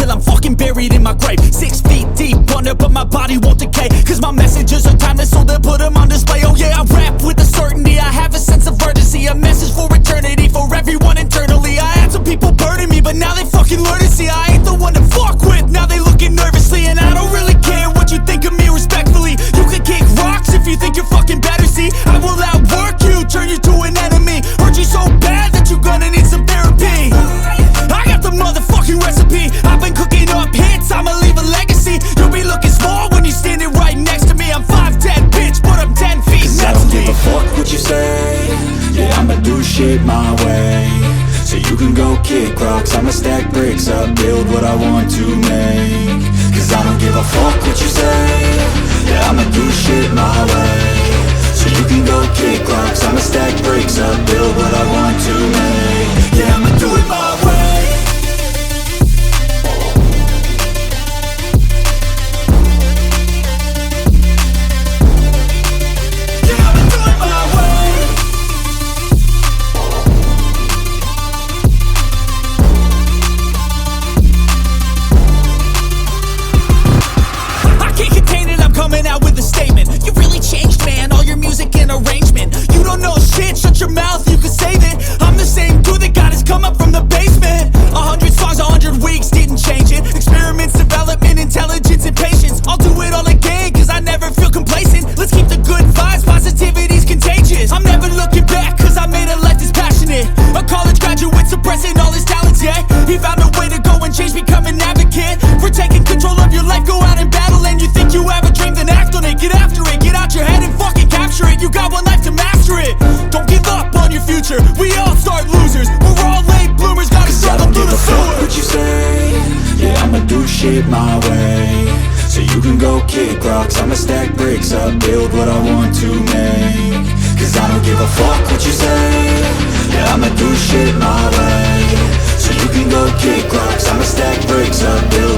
till I'm fucking buried in my grave. 6 feet deep under, but my body won't decay, cause my messages are timeless, so they'll put them on display. Oh yeah, I rap with a certainty, I have a sense of urgency, a message for eternity, for everyone internally. I had some people burning me, but now they fucking learn to see I ain't the one to fuck with. Now they looking nervously, and I don't really care what you think of me, respectfully. You can kick rocks if you think you're fucking better, see I will outwork you, turn you to an enemy, hurt you so bad that you're gonna need some therapy. I got the motherfucking recipe, I've been cooking up hits, I'ma leave a legacy. You'll be looking small when you're standing right next to me. I'm 5'10", bitch, but I'm 10 feet next to me. I don't give a fuck what you say, yeah, I'ma do shit my way. So you can go kick rocks, I'ma stack bricks up, build what I want to make. Cause I don't give a fuck what you say, yeah, I'ma do shit my way. So you can go kick rocks, I'ma stack bricks up, build what I want to make. Yeah, I'ma do it my way. Coming out with a statement. You really changed, man, all your music and arrangement. You don't know shit, shut your mouth, you can save it. I'm the same dude that got his come up from the basement. 100 songs, 100 weeks, didn't change it. Experiments, development, intelligence, and patience. I'll do it all again, cause I never feel complacent. Let's keep the good vibes, positivity's contagious. I'm never looking back, cause I made a life that's passionate. A college graduate suppressing all his talents, yeah. He found a way to go and change, become an advocate for taking control of your life, go out and battle. And you think you have a dream, then act on it, get after it, get out your head and fucking capture it. You got one life to master it. Don't give up on your future, we all start losers. We're all late bloomers, gotta struggle through the sewer. I don't give a fuck what you say, yeah, I'ma do shit my way. So you can go kick rocks, I'ma stack bricks up, build what I want to make. Cause I don't give a fuck what you say, yeah, I'ma do shit my way. So you can go kick rocks, I'ma stack bricks up, build